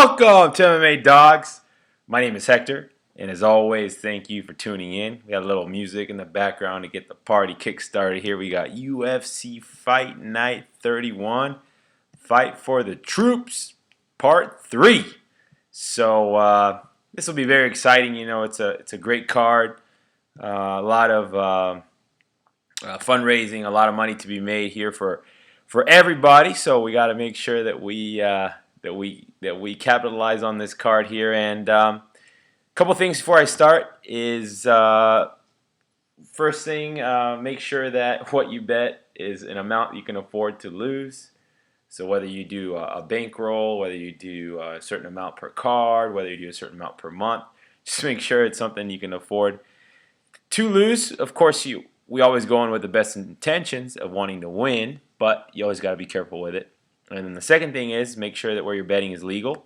Welcome to MMA Dawgs. My name is Hector, and as always, thank you for tuning in. We got a little music in the background to get the party kick-started here. We got UFC Fight Night 31, Fight for the Troops, Part 3. So this will be very exciting. You know, it's a great card. A lot of fundraising, a lot of money to be made here for everybody. So we got to make sure that we capitalize on this card here. And a couple things before I start is first thing, make sure that what you bet is an amount you can afford to lose. So whether you do a bankroll, whether you do a certain amount per card, whether you do a certain amount per month, just make sure it's something you can afford to lose. Of course, we always go in with the best intentions of wanting to win, but you always got to be careful with it. And then the second thing is make sure that where you're betting is legal.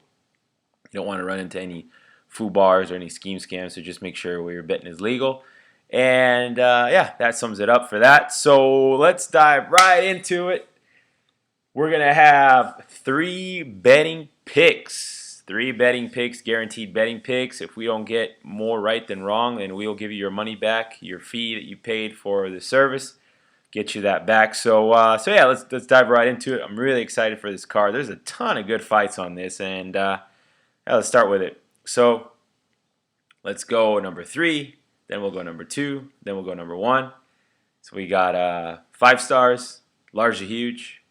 You don't want to run into any foo bars or any scheme scams, so just make sure where you're betting is legal. And yeah, that sums it up for that. So let's dive right into it. We're going to have 3 betting picks. 3 betting picks, guaranteed betting picks. If we don't get more right than wrong, then we'll give you your money back, your fee that you paid for the service. Get you that back. So yeah, let's dive right into it. I'm really excited for this card. There's a ton of good fights on this, and yeah, let's start with it. So let's go number 3, then we'll go number 2, then we'll go number 1. So we got 5 stars, large to huge,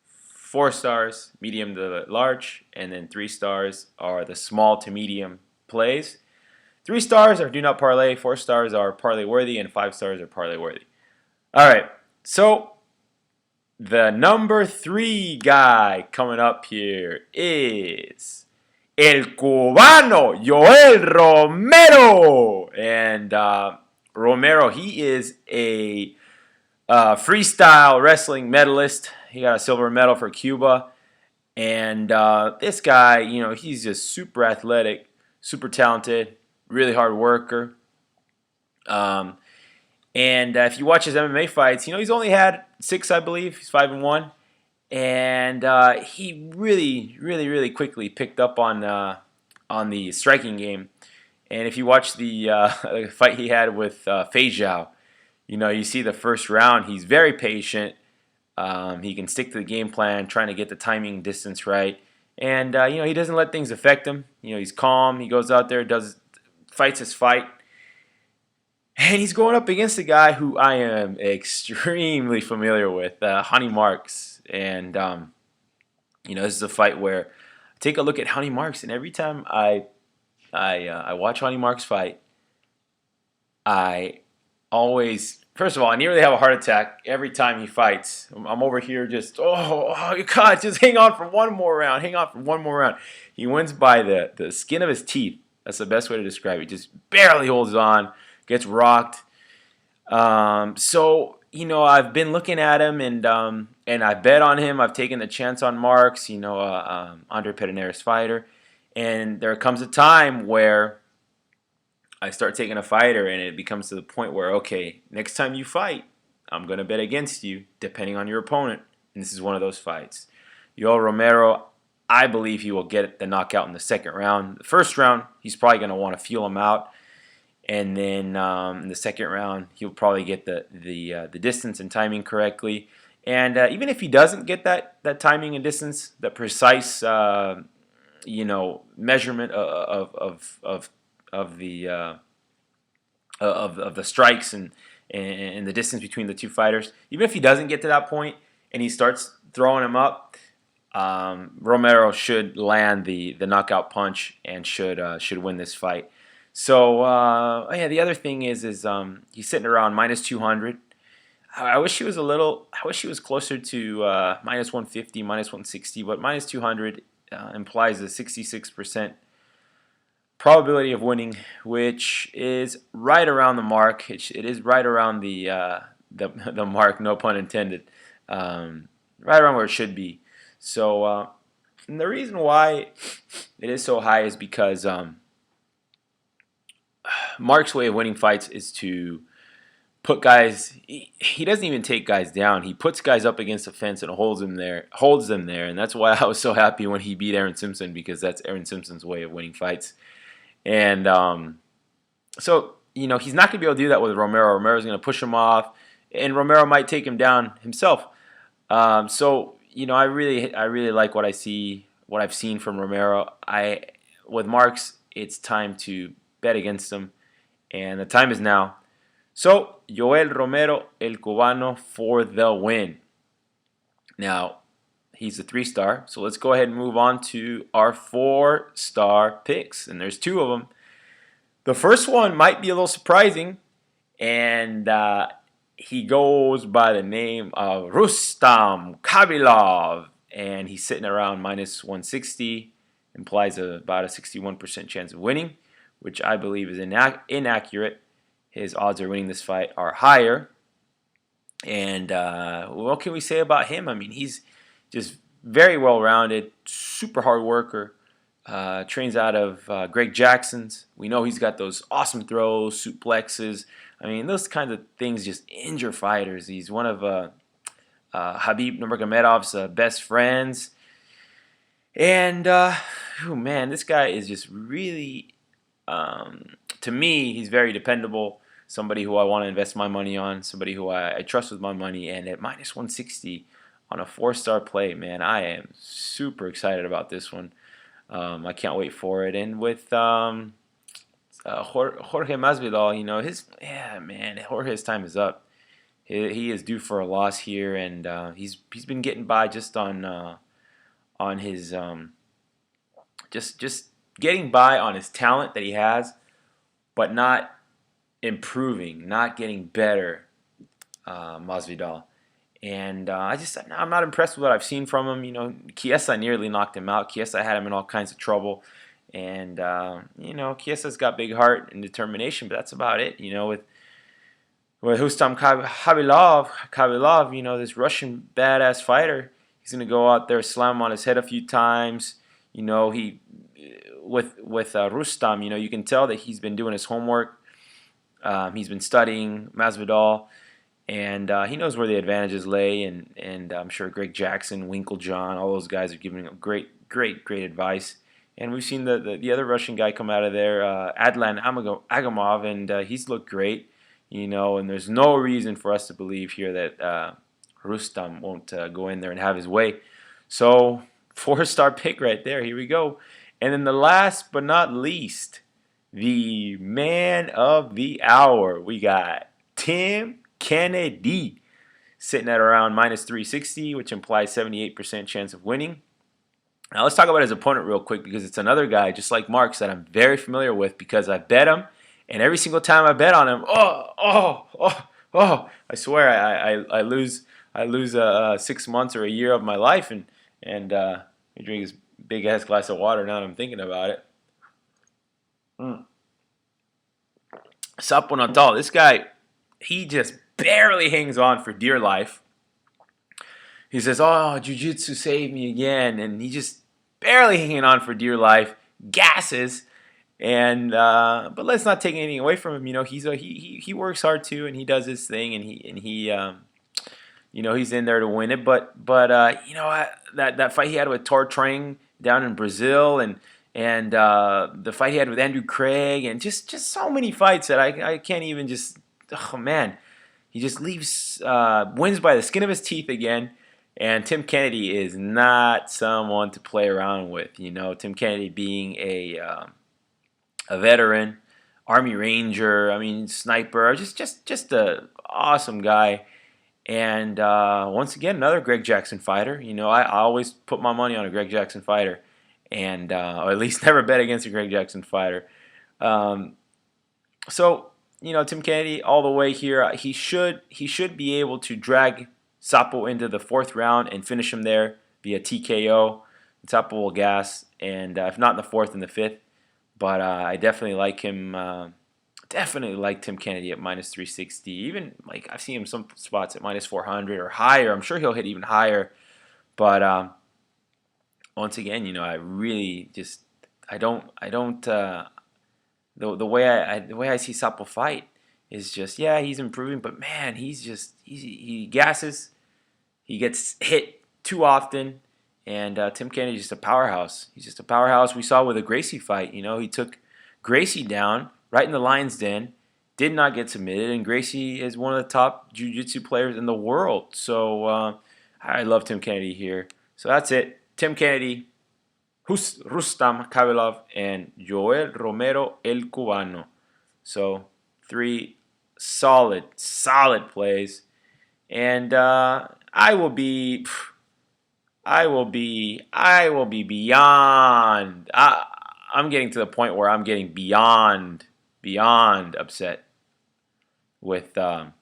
4 stars, medium to large, and then 3 stars are the small to medium plays. 3 stars are do not parlay, 4 stars are parlay worthy, and 5 stars are parlay worthy. All right. So, the number 3 guy coming up here is El Cubano, Yoel Romero. And Romero, he is a freestyle wrestling medalist. He got a silver medal for Cuba. And this guy, you know, he's just super athletic, super talented, really hard worker. And if you watch his MMA fights, you know, he's only had 6, I believe. He's 5-1. And he really quickly picked up on the striking game. And if you watch the fight he had with Feijão, you know, you see the first round, he's very patient. He can stick to the game plan, trying to get the timing distance right. And, you know, he doesn't let things affect him. You know, he's calm. He goes out there, fights his fight. And he's going up against a guy who I am extremely familiar with, Ronny Marks. And, you know, this is a fight where I take a look at Ronny Marks, and every time I watch Ronny Marks fight, I always, first of all, I nearly have a heart attack every time he fights. I'm over here just, oh God, just hang on for one more round. Hang on for one more round. He wins by the skin of his teeth. That's the best way to describe it. He just barely holds on. Gets rocked. So, you know, I've been looking at him, and I bet on him. I've taken the chance on Marks, you know, Andre Pedernera's fighter. And there comes a time where I start taking a fighter, and it becomes to the point where, okay, next time you fight, I'm going to bet against you, depending on your opponent. And this is one of those fights. Yoel Romero, I believe he will get the knockout in the second round. The first round, he's probably going to want to feel him out. And then in the second round, he'll probably get the distance and timing correctly. And even if he doesn't get that timing and distance, the precise you know, measurement of the strikes and the distance between the two fighters, even if he doesn't get to that point and he starts throwing him up, Romero should land the knockout punch and should win this fight. So yeah, the other thing is he's sitting around minus 200. I wish he was closer to minus 150, minus 160, but minus 200 implies a 66% probability of winning, which is right around the mark. It is right around the mark, no pun intended, right around where it should be. So and the reason why it is so high is because Mark's way of winning fights is to put guys. He doesn't even take guys down. He puts guys up against the fence and holds them there, and that's why I was so happy when he beat Aaron Simpson, because that's Aaron Simpson's way of winning fights. And so he's not going to be able to do that with Romero. Romero's going to push him off, and Romero might take him down himself. So I really like what I've seen from Romero. With Marks, it's time to bet against him, and the time is now. So, Yoel Romero, El Cubano, for the win. Now, he's a 3-star, so let's go ahead and move on to our 4-star picks, and there's 2 of them. The first one might be a little surprising, and he goes by the name of Rustam Khabilov, and he's sitting around minus 160, implies about a 61% chance of winning, which I believe is inaccurate. His odds of winning this fight are higher. And what can we say about him? I mean, he's just very well-rounded, super hard worker, trains out of Greg Jackson's. We know he's got those awesome throws, suplexes. I mean, those kinds of things just injure fighters. He's one of Khabib Nurmagomedov's best friends. And, man, this guy is just really, to me, he's very dependable. Somebody who I want to invest my money on, somebody who I trust with my money. And at minus 160 on a 4-star play, man, I am super excited about this one. I can't wait for it. And with Jorge Masvidal, Jorge's time is up. He is due for a loss here, and he's been getting by just on his just getting by on his talent that he has, but not improving, not getting better, Masvidal. And I'm not impressed with what I've seen from him. Chiesa nearly knocked him out. Chiesa had him in all kinds of trouble. And, Chiesa's got big heart and determination, but that's about it. With Rustam Khabilov, this Russian badass fighter, he's going to go out there, slam him on his head a few times. With Rustam, you can tell that he's been doing his homework. He's been studying Masvidal, and he knows where the advantages lay. And I'm sure Greg Jackson, Winklejohn, all those guys are giving him great advice. And we've seen the other Russian guy come out of there, Adlan Agamov, and he's looked great. And there's no reason for us to believe here that Rustam won't go in there and have his way. So 4-star pick right there. Here we go. And then the last but not least, the man of the hour. We got Tim Kennedy sitting at around minus 360, which implies 78% chance of winning. Now let's talk about his opponent real quick, because it's another guy just like Marks that I'm very familiar with, because I bet him, and every single time I bet on him, I swear I lose 6 months or a year of my life, and I drink this big ass glass of water now that I'm thinking about it. Sapo Natal, this guy, he just barely hangs on for dear life. He says, jiu-jitsu saved me again, and he just barely hanging on for dear life, gasses, and but let's not take anything away from him. He works hard too, and he does his thing, and he he's in there to win it. But that fight he had with Tortrang down in Brazil, and the fight he had with Andrew Craig, and just so many fights that I can't even just, he just leaves, wins by the skin of his teeth again. And Tim Kennedy is not someone to play around with. Tim Kennedy being a veteran, Army Ranger, sniper, just a awesome guy. And once again, another Greg Jackson fighter. I always put my money on a Greg Jackson fighter, and or at least never bet against a Greg Jackson fighter. So Tim Kennedy all the way here. He should be able to drag Sapo into the 4th round and finish him there via TKO. Sapo will gas, and if not in the 4th, in the 5th. But I definitely like him. Definitely like Tim Kennedy at minus 360. Even I've seen him some spots at minus 400 or higher. I'm sure he'll hit even higher. But once again, I really just the way I see Sapo fight, is just, yeah, he's improving, but man, he gasses, he gets hit too often, and Tim Kennedy's just a powerhouse. He's just a powerhouse. We saw with the Gracie fight, he took Gracie down right in the lion's den, did not get submitted, and Gracie is one of the top jiu-jitsu players in the world. So I love Tim Kennedy here. So that's it. Tim Kennedy, Rustam Khabilov, and Yoel Romero El Cubano. So 3 solid plays, and I will be beyond. I'm getting to the point where I'm getting beyond upset with the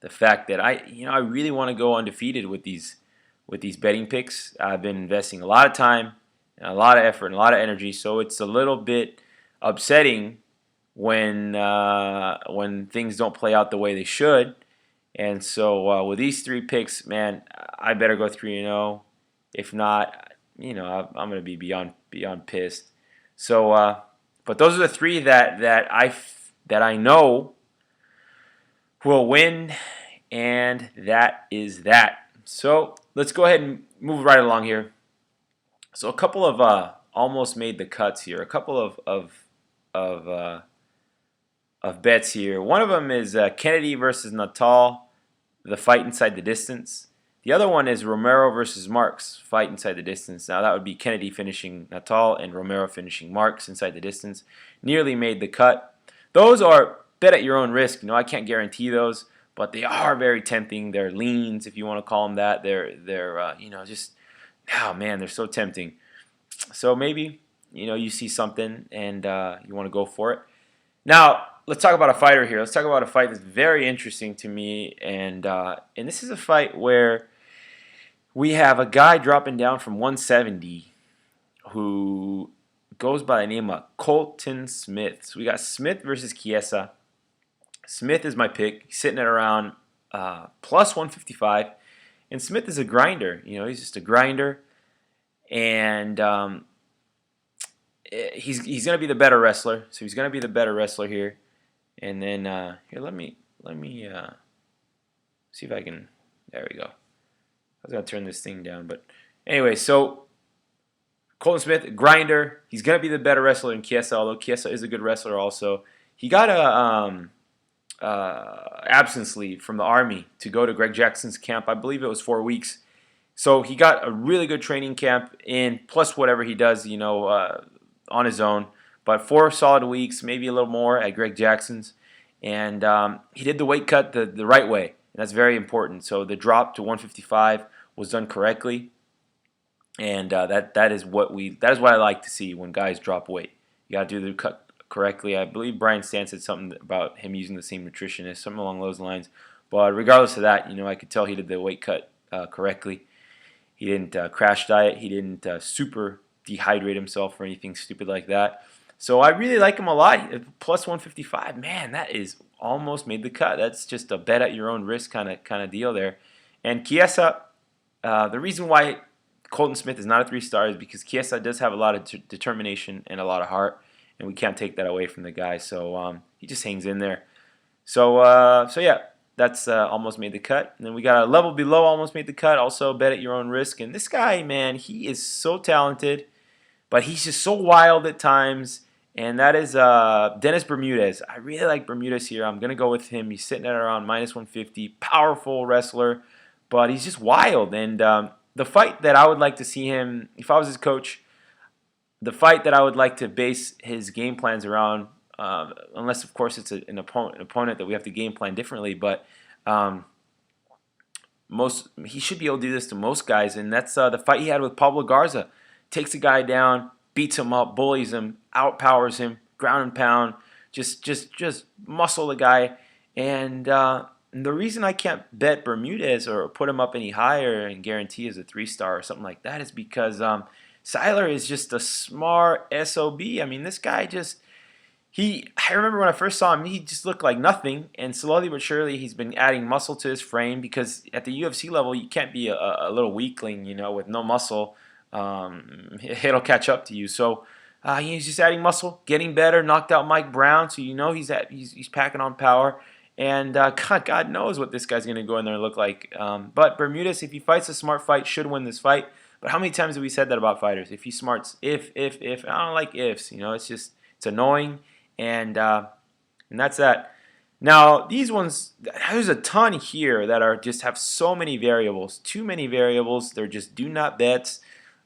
fact that I really want to go undefeated with these betting picks. I've been investing a lot of time and a lot of effort and a lot of energy, so it's a little bit upsetting when things don't play out the way they should. And so with these 3 picks, man, I better go 3-0. If not, I'm going to be beyond pissed. So, but those are the 3 that I know will win, and that is that. So let's go ahead and move right along here. So a couple of almost made the cuts here. A couple of bets here. One of them is Kennedy versus Natal, the fight inside the distance. The other one is Romero versus Marks, fight inside the distance. Now that would be Kennedy finishing Natal and Romero finishing Marks inside the distance. Nearly made the cut. Those are bet at your own risk. I can't guarantee those, but they are very tempting. They're leans, if you want to call them that. They're just, oh man, they're so tempting. So maybe you see something and you want to go for it. Now let's talk about a fighter here. Let's talk about a fight that's very interesting to me, and this is a fight where we have a guy dropping down from 170 who goes by the name of Colton Smith. So we got Smith versus Chiesa. Smith is my pick. He's sitting at around plus 155, and Smith is a grinder. He's just a grinder, and he's going to be the better wrestler. So he's going to be the better wrestler here. And then here, let me see if I can. There we go. I was gonna turn this thing down, but anyway. So Colton Smith, grinder. He's gonna be the better wrestler than Chiesa, although Chiesa is a good wrestler also. He got a absence leave from the Army to go to Greg Jackson's camp. I believe it was 4 weeks. So he got a really good training camp in, plus whatever he does, on his own. But 4 solid weeks, maybe a little more at Greg Jackson's. And he did the weight cut the right way. And that's very important. So the drop to 155 was done correctly. And that is what I like to see when guys drop weight. You got to do the cut correctly. I believe Brian Stan said something about him using the same nutritionist, something along those lines. But regardless of that, I could tell he did the weight cut correctly. He didn't crash diet. He didn't super dehydrate himself or anything stupid like that. So I really like him a lot. Plus 155, man, that is almost made the cut. That's just a bet at your own risk kind of deal there. And Chiesa, the reason why Colton Smith is not a 3-star is because Chiesa does have a lot of determination and a lot of heart, and we can't take that away from the guy. So he just hangs in there. So yeah, that's almost made the cut. And then we got a level below almost made the cut. Also bet at your own risk. And this guy, man, he is so talented, but he's just so wild at times. And that is Dennis Bermudez. I really like Bermudez here. I'm going to go with him. He's sitting at around minus 150. Powerful wrestler, but he's just wild. And the fight that I would like to see him, if I was his coach, the fight that I would like to base his game plans around, unless, of course, it's an opponent that we have to game plan differently, but he should be able to do this to most guys, and that's the fight he had with Pablo Garza. Takes a guy down, beats him up, bullies him, outpowers him, ground and pound, just muscle the guy. And the reason I can't bet Bermudez or put him up any higher and guarantee as a 3-star or something like that is because Siler is just a smart SOB. I mean, this guy I remember when I first saw him, he just looked like nothing, and slowly but surely he's been adding muscle to his frame because at the UFC level, you can't be a little weakling, with no muscle. It'll catch up to you. So He's just adding muscle, getting better. Knocked out Mike Brown, so he's packing on power. And God knows what this guy's going to go in there and look like. But Bermudez, if he fights a smart fight, should win this fight. But how many times have we said that about fighters? If he smarts, if. I don't like ifs. It's annoying, and that's that. Now, these ones, there's a ton here that are just have so many variables. Too many variables. They're just do not bets.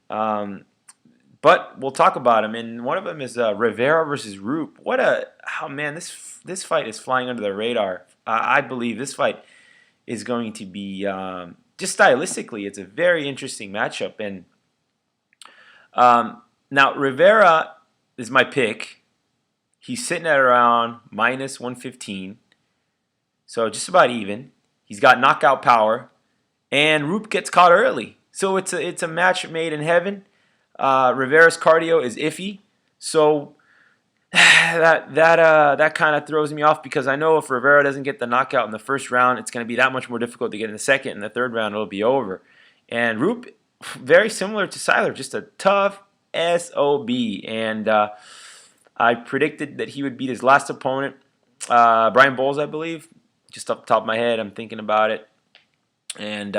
But we'll talk about them. And one of them is Rivera versus Roop. Man, this fight is flying under the radar. I believe this fight is going to be, just stylistically, it's a very interesting matchup. And now, Rivera is my pick. He's sitting at around minus 115. So just about even. He's got knockout power. And Roop gets caught early. So it's a match made in heaven. Rivera's cardio is iffy. So that kind of throws me off, because I know if Rivera doesn't get the knockout in the first round, it's going to be that much more difficult to get in the second. In the third round, it'll be over. And Roop, very similar to Siler, just a tough SOB. And I predicted that he would beat his last opponent, Brian Bowles, I believe. Just off the top of my head, I'm thinking about it. And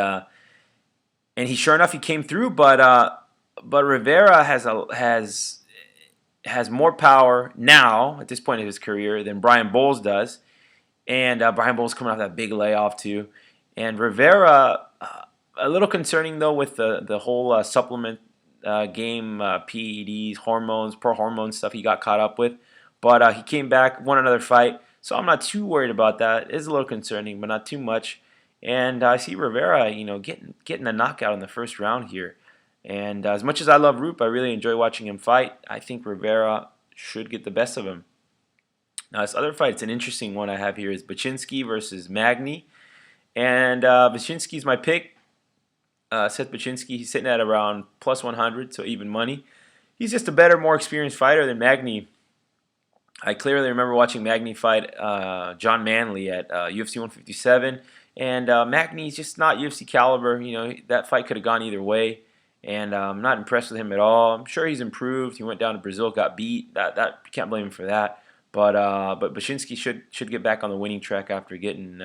sure enough, he came through. But Rivera has more power now at this point of his career than Brian Bowles does. And Brian Bowles coming off that big layoff too. And Rivera, a little concerning though with the whole supplement game, PEDs, hormones, pro-hormone stuff he got caught up with. But he came back, won another fight. So I'm not too worried about that. It is a little concerning, but not too much. And I see Rivera, getting a knockout in the first round here. And as much as I love Roop, I really enjoy watching him fight. I think Rivera should get the best of him. Now, this other fight, it's an interesting one I have here, is Baczynski versus Magny. And Baczynski's my pick. Seth Baczynski, he's sitting at around plus 100, so even money. He's just a better, more experienced fighter than Magny. I clearly remember watching Magny fight John Manley at UFC 157. And Magny's just not UFC caliber. That fight could have gone either way. And I'm not impressed with him at all. I'm sure he's improved. He went down to Brazil, got beat. That can't blame him for that. But Baczynski should get back on the winning track after getting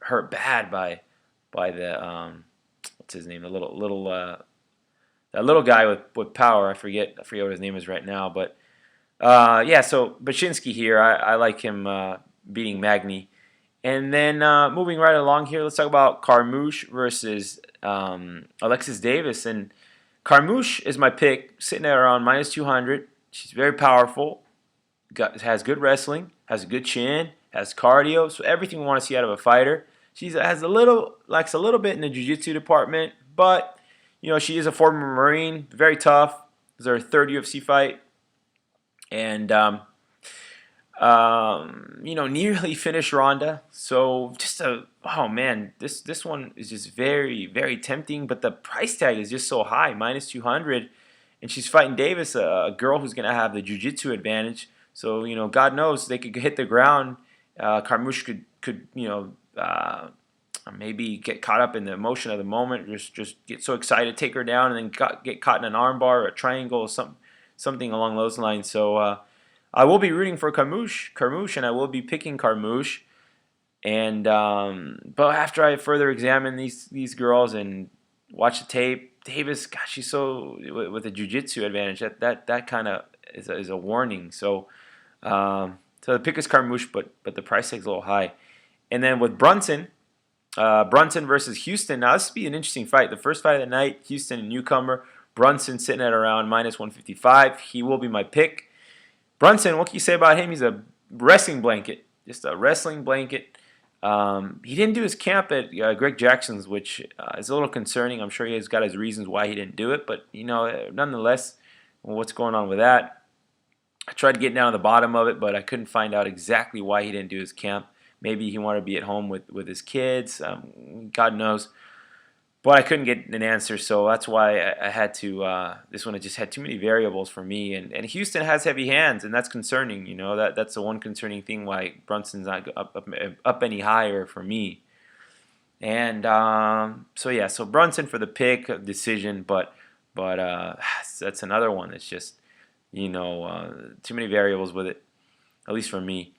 hurt bad by the what's his name, that little guy with power. I forget what his name is right now. But yeah, so Baczynski here, I like him beating Magny. And then moving right along here, let's talk about Carmouche versus Alexis Davis. And Carmouche is my pick, sitting at around minus 200. She's very powerful, has good wrestling, has a good chin, has cardio, so everything we want to see out of a fighter. She lacks a little bit in the jiu-jitsu department, but she is a former Marine, very tough. This is her third UFC fight, and nearly finished Ronda. So just this one is just very, very tempting, but the price tag is just so high, minus 200, and she's fighting Davis, a girl who's going to have the jiu-jitsu advantage. So, God knows they could hit the ground. Carmouche could maybe get caught up in the emotion of the moment, just get so excited, take her down, and then get caught in an armbar or a triangle or something along those lines. So, I will be rooting for Carmouche, and I will be picking Carmouche. And but after I further examine these girls and watch the tape, Davis, gosh, she's so with a jiu-jitsu advantage. That kind of is a warning. So the pick is Carmouche, but the price tag's a little high. And then with Brunson versus Houston. Now this would be an interesting fight. The first fight of the night, Houston, a newcomer. Brunson sitting at around minus 155. He will be my pick. Brunson, what can you say about him? He's a wrestling blanket, just a wrestling blanket. He didn't do his camp at Greg Jackson's, which is a little concerning. I'm sure he has got his reasons why he didn't do it, but nonetheless, what's going on with that? I tried getting down to the bottom of it, but I couldn't find out exactly why he didn't do his camp. Maybe he wanted to be at home with his kids. God knows. But I couldn't get an answer, so that's why I had to. This one just had too many variables for me, and Houston has heavy hands, and that's concerning. That's the one concerning thing why Brunson's not up any higher for me. And so Brunson for the pick decision, but that's another one that's just too many variables with it, at least for me.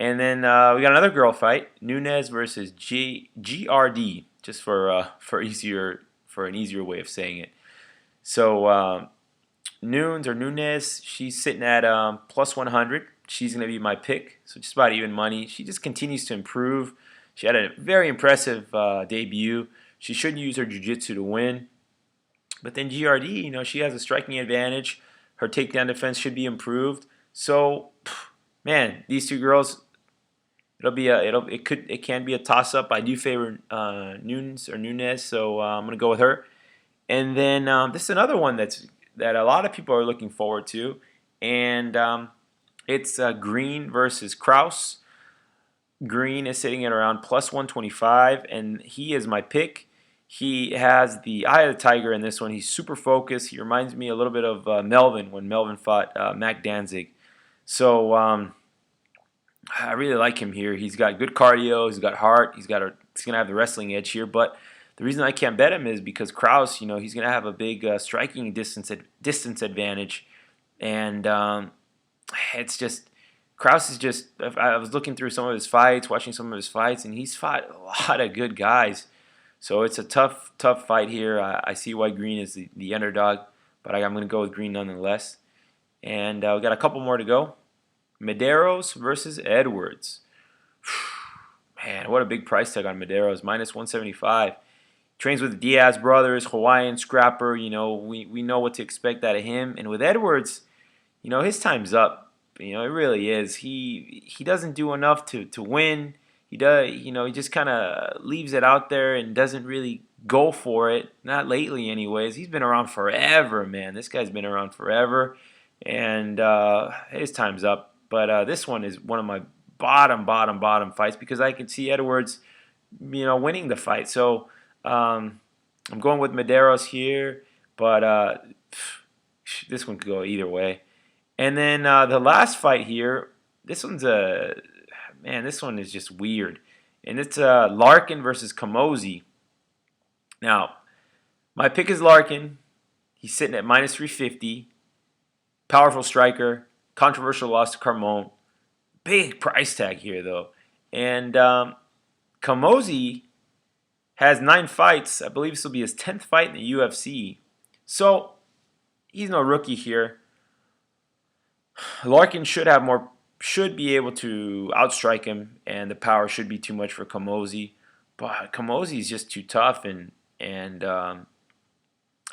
And then we got another girl fight, Nunes versus GRD, just for an easier way of saying it. So Nunes, she's sitting at plus 100. She's going to be my pick, so just about even money. She just continues to improve. She had a very impressive debut. She should use her jiu-jitsu to win. But then GRD, she has a striking advantage. Her takedown defense should be improved. So, man, these two girls, it can be a toss-up. I do favor Nunes, so I'm going to go with her. And then this is another one that a lot of people are looking forward to, and it's Green versus Krause. Green is sitting at around plus 125, and he is my pick. He has the eye of the tiger in this one. He's super focused. He reminds me a little bit of Melvin when Melvin fought Mac Danzig. So I really like him here. He's got good cardio. He's got heart. He's going to have the wrestling edge here, but the reason I can't bet him is because Krause, he's going to have a big striking distance advantage, and it's just Krause is just. I was looking through some of his fights, watching some of his fights, and he's fought a lot of good guys. So it's a tough fight here. I see why Green is the underdog, but I'm going to go with Green nonetheless. And we got a couple more to go. Medeiros versus Edwards. Man, what a big price tag on Medeiros, minus 175. Trains with the Diaz brothers, Hawaiian scrapper. We know what to expect out of him. And with Edwards, his time's up. It really is. He doesn't do enough to win. He does. He just kind of leaves it out there and doesn't really go for it. Not lately, anyways. He's been around forever, man. This guy's been around forever, and his time's up. But this one is one of my bottom fights because I can see Edwards, winning the fight. So I'm going with Medeiros here, but this one could go either way. And then the last fight here, this one is just weird. And it's Larkin versus Camozzi. Now, my pick is Larkin. He's sitting at minus 350. Powerful striker. Controversial loss to Carmouche. Big price tag here, though. And Camozzi has 9 fights. I believe this will be his 10th fight in the UFC. So, he's no rookie here. Larkin should be able to outstrike him, and the power should be too much for Camozzi. But Camozzi is just too tough, and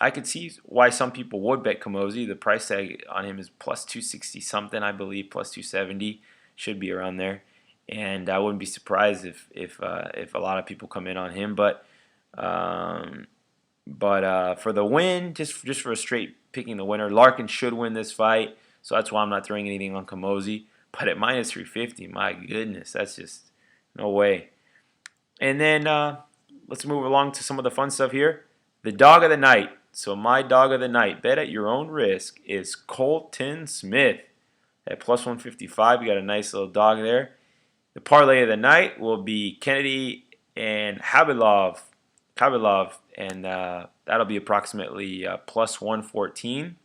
I could see why some people would bet Camozzi. The price tag on him is plus 260 something, I believe, plus 270, should be around there. And I wouldn't be surprised if a lot of people come in on him. But for the win, just for a straight picking the winner, Larkin should win this fight. So that's why I'm not throwing anything on Camozzi. But at minus 350, my goodness, that's just no way. And then let's move along to some of the fun stuff here. The dog of the night. So my dog of the night, bet at your own risk, is Colton Smith. At plus 155, we got a nice little dog there. The parlay of the night will be Kennedy and Khabilov, and that'll be approximately plus 114.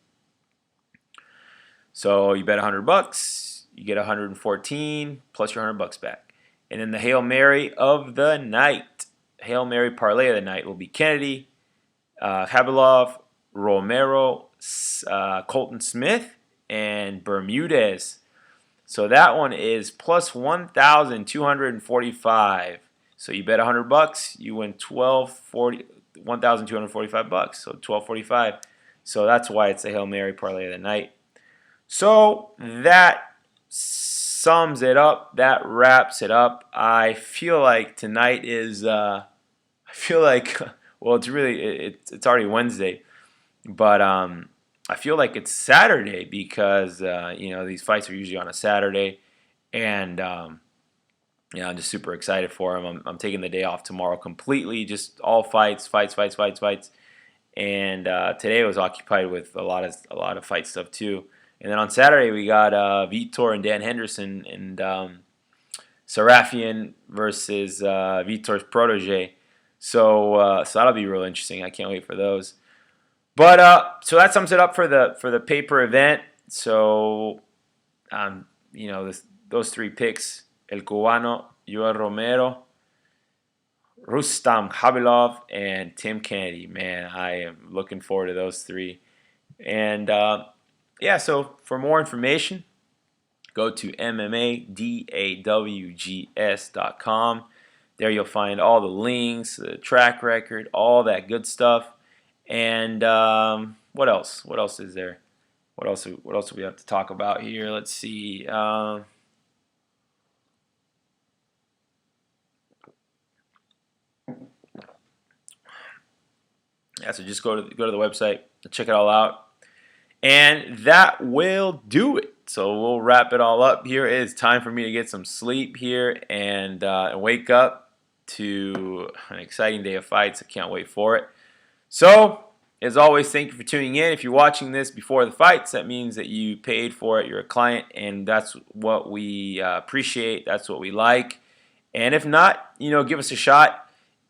So you bet $100, you get 114 plus your $100 back. And then the Hail Mary of the night, Hail Mary parlay of the night will be Kennedy, Khabilov, Romero, Colton Smith, and Bermudez. So that one is plus 1,245. So you bet $100, you win $1,245. So $1,245. So that's why it's the Hail Mary parlay of the night. So that sums it up. That wraps it up. I feel like tonight is. Well, it's already Wednesday, but I feel like it's Saturday because these fights are usually on a Saturday, and I'm just super excited for them. I'm taking the day off tomorrow completely, just all fights, and today was occupied with a lot of fight stuff too. And then on Saturday we got Vitor and Dan Henderson and Sarafian versus Vitor's protege. So that'll be real interesting. I can't wait for those. But so that sums it up for the paper event. So, those three picks, El Cubano, Yoel Romero, Rustam, Khabilov, and Tim Kennedy. Man, I am looking forward to those three. And yeah, so for more information, go to MMADawgs.com. There you'll find all the links, the track record, all that good stuff. And what else? What else is there? What else do we have to talk about here? Let's see. Yeah, so just go to the website, check it all out, and that will do it. So we'll wrap it all up here. It is time for me to get some sleep here and wake up to an exciting day of fights. I can't wait for it. So, as always, thank you for tuning in. If you're watching this before the fights, that means that you paid for it. You're a client, and that's what we appreciate. That's what we like. And if not, give us a shot.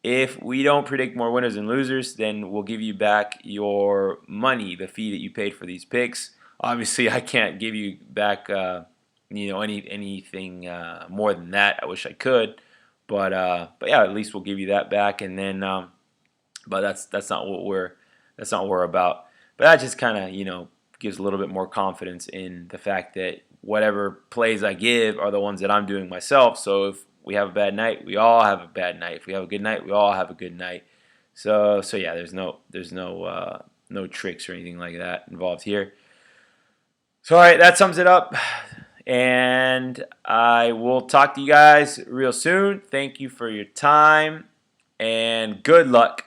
If we don't predict more winners and losers, then we'll give you back your money, the fee that you paid for these picks. Obviously, I can't give you back, anything more than that. I wish I could, but yeah, at least we'll give you that back. And then, but that's not what we're about. But that just kind of gives a little bit more confidence in the fact that whatever plays I give are the ones that I'm doing myself. So if we have a bad night, we all have a bad night. If we have a good night, we all have a good night. So yeah, there's no tricks or anything like that involved here. So all right, that sums it up, and I will talk to you guys real soon. Thank you for your time, and good luck.